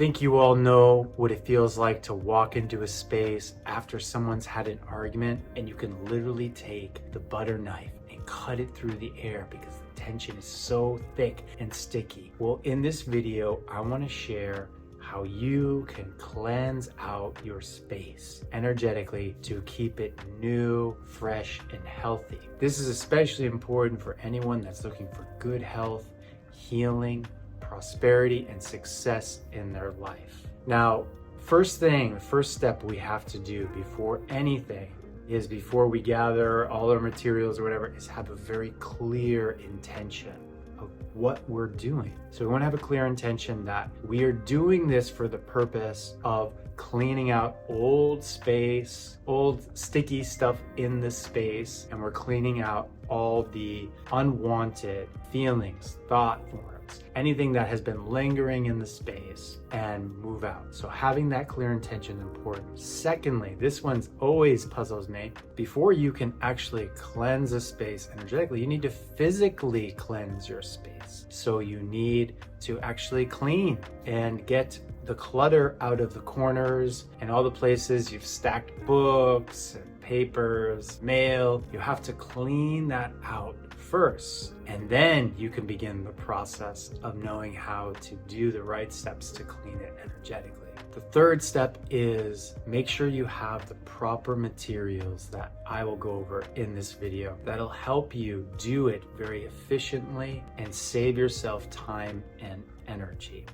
think you all know what it feels like to walk into a space after someone's had an argument and you can literally take the butter knife and cut it through the air because the tension is so thick and sticky. Well, in this video, I want to share how you can cleanse out your space energetically to keep it new, fresh, and healthy. This is especially important for anyone that's looking for good health, healing, prosperity, and success in their life. Now, first step we have to do before anything is, before we gather all our materials or whatever, is have a very clear intention of what we're doing. So we want to have a clear intention that we are doing this for the purpose of cleaning out old space, old sticky stuff in the space, and we're cleaning out all the unwanted feelings, thought forms, anything that has been lingering in the space, and move out. So having that clear intention is important. Secondly, this one's always puzzles me. Before you can actually cleanse a space energetically, you need to physically cleanse your space. So you need to actually clean and get the clutter out of the corners and all the places you've stacked books and papers, mail. You have to clean that out first, and then you can begin the process of knowing how to do the right steps to clean it energetically. The third step is make sure you have the proper materials that I will go over in this video that'll help you do it very efficiently and save yourself time and energy.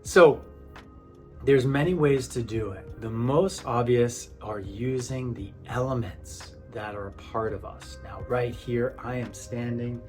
So there's many ways to do it. The most obvious are using the elements that are a part of us. Now, right here, I am sitting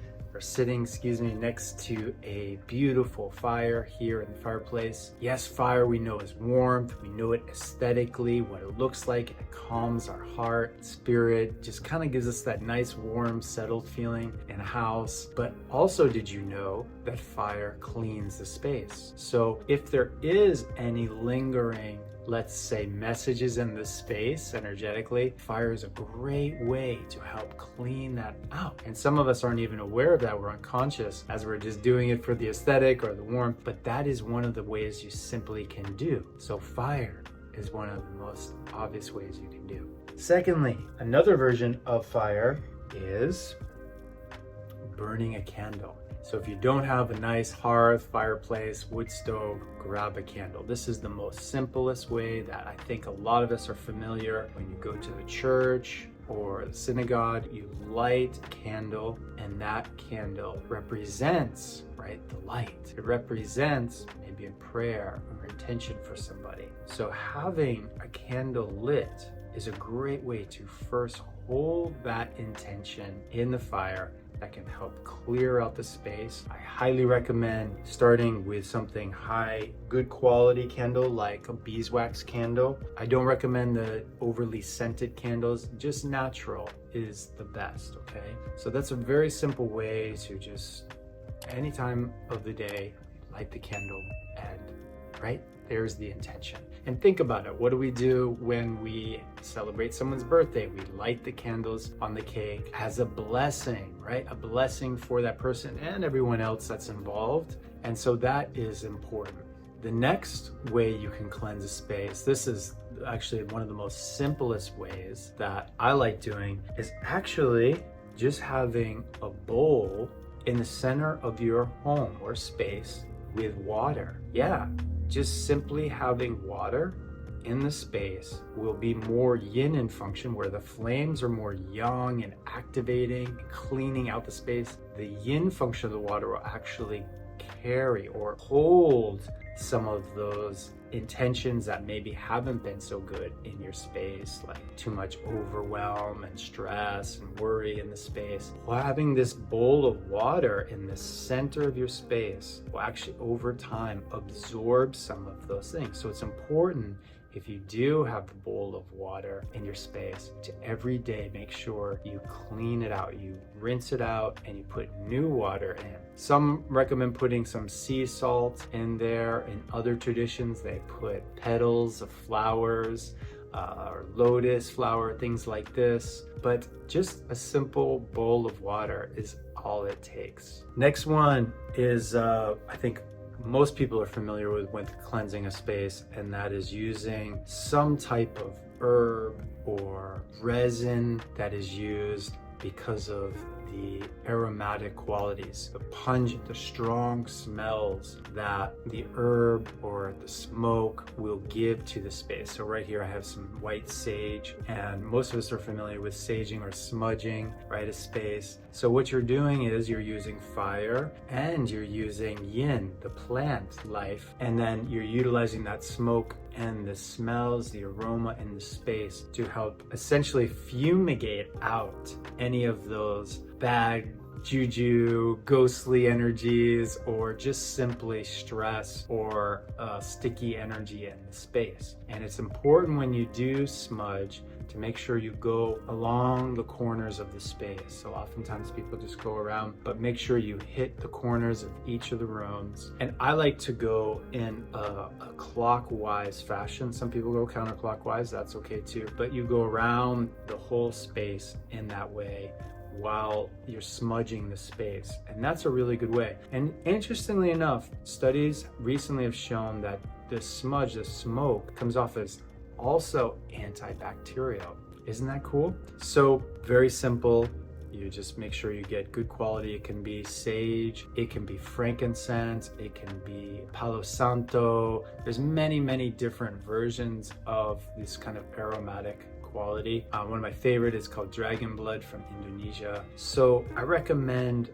next to a beautiful fire here in the fireplace. Yes, fire we know is warmth. We know it aesthetically, what it looks like. It calms our heart, spirit, just kind of gives us that nice, warm, settled feeling in a house. But also, did you know that fire cleans the space? So if there is any lingering, let's say, messages in the space energetically, fire is a great way to help clean that out. And some of us aren't even aware of that. We're unconscious as we're just doing it for the aesthetic or the warmth, but that is one of the ways you simply can do. So fire is one of the most obvious ways you can do. Secondly, another version of fire is burning a candle. So if you don't have a nice hearth, fireplace, wood stove, grab a candle. This is the most simplest way that I think a lot of us are familiar. When you go to the church or the synagogue, you light a candle, and that candle represents, right, the light. It represents maybe a prayer or intention for somebody. So having a candle lit is a great way to first hold that intention in the fire. That can help clear out the space. I highly recommend starting with something high, good quality candle like a beeswax candle. I don't recommend the overly scented candles, just natural is the best, okay? So that's a very simple way to just, any time of the day, light the candle, and right there's the intention. And think about it. What do we do when we celebrate someone's birthday? We light the candles on the cake as a blessing, right? A blessing for that person and everyone else that's involved. And so that is important. The next way you can cleanse a space, this is actually one of the most simplest ways that I like doing, is actually just having a bowl in the center of your home or space with water. Yeah. Just simply having water in the space will be more yin in function, where the flames are more yang and activating, cleaning out the space. The yin function of the water will actually carry or hold some of those intentions that maybe haven't been so good in your space, like too much overwhelm and stress and worry in the space. While having this bowl of water in the center of your space will actually over time absorb some of those things. So it's important, if you do have the bowl of water in your space, to every day make sure you clean it out, you rinse it out, and you put new water in. Some recommend putting some sea salt in there. In other traditions, they put petals of flowers, or lotus flower, things like this. But just a simple bowl of water is all it takes. Next one is, I think, most people are familiar with cleansing a space, and that is using some type of herb or resin that is used because of the aromatic qualities, the pungent, the strong smells that the herb or the smoke will give to the space. So right here I have some white sage, and most of us are familiar with saging or smudging, right, a space. So what you're doing is you're using fire and you're using yin, the plant life, and then you're utilizing that smoke and the smells, the aroma in the space to help essentially fumigate out any of those bad juju, ghostly energies, or just simply stress or sticky energy in the space. And it's important when you do smudge to make sure you go along the corners of the space. So oftentimes people just go around, but make sure you hit the corners of each of the rooms. And I like to go in a clockwise fashion. Some people go counterclockwise, that's okay too. But you go around the whole space in that way while you're smudging the space. And that's a really good way. And interestingly enough, studies recently have shown that the smudge, the smoke, comes off as also antibacterial. Isn't that cool? So very simple. You just make sure you get good quality. It can be sage, it can be frankincense, it can be palo santo. There's many different versions of this kind of aromatic quality. One of my favorite is called dragon blood from Indonesia. So I recommend,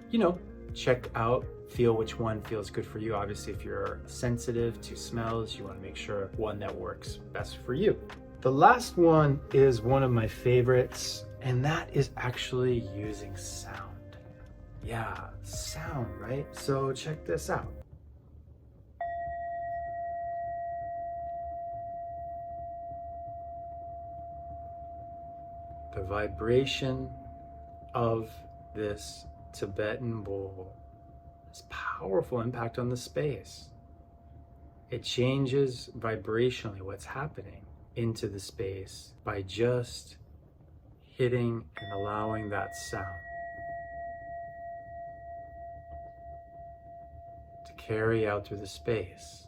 check out, feel which one feels good for you. Obviously, if you're sensitive to smells, you want to make sure one that works best for you. The last one is one of my favorites, and that is actually using sound. Yeah, sound, right? So check this out. The vibration of this Tibetan bowl has powerful impact on the space. It changes vibrationally what's happening into the space by just hitting and allowing that sound to carry out through the space.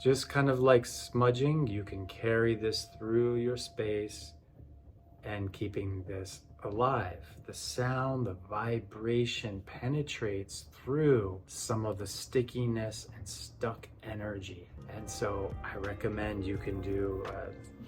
Just kind of like smudging, you can carry this through your space and keeping this alive. The sound, the vibration penetrates through some of the stickiness and stuck energy. And so I recommend you can do,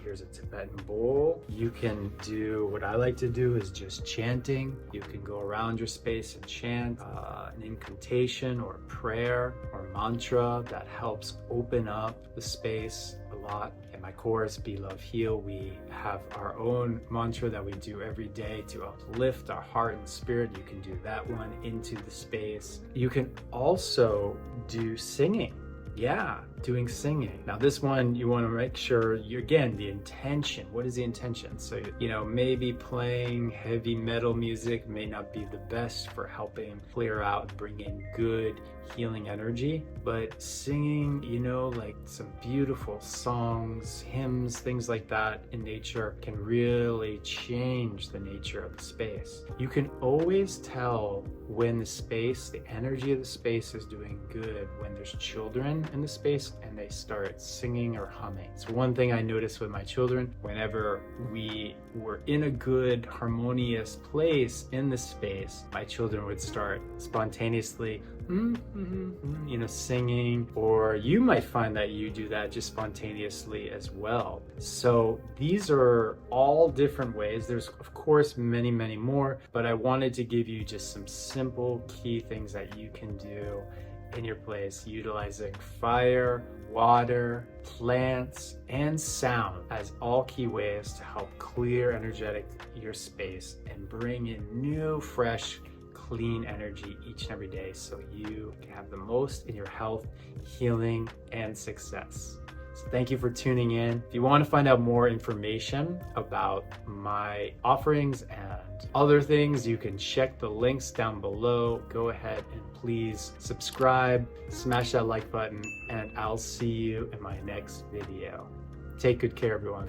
here's a Tibetan bowl. You can do, what I like to do is just chanting. You can go around your space and chant an incantation or a prayer or mantra that helps open up the space a lot. In my course, Be Love Heal, we have our own mantra that we do every day to uplift our heart and spirit. You can do that one into the space. You can also do singing. Yeah, doing singing. Now this one, you want to make sure again, the intention. What is the intention? So, maybe playing heavy metal music may not be the best for helping clear out, bring in good healing energy, but singing, like some beautiful songs, hymns, things like that in nature can really change the nature of the space. You can always tell when the space, the energy of the space is doing good when there's children in the space and they start singing or humming. So one thing I noticed with my children, whenever we were in a good harmonious place in the space, my children would start spontaneously singing, or you might find that you do that just spontaneously as well. So these are all different ways. There's of course many more, but I wanted to give you just some simple key things that you can do in your place, utilizing fire, water, plants, and sound as all key ways to help clear energetic your space and bring in new, fresh, clean energy each and every day so you can have the most in your health, healing, and success. So thank you for tuning in. If you want to find out more information about my offerings and other things, you can check the links down below. Go ahead and please subscribe, smash that like button, and I'll see you in my next video. Take good care, everyone.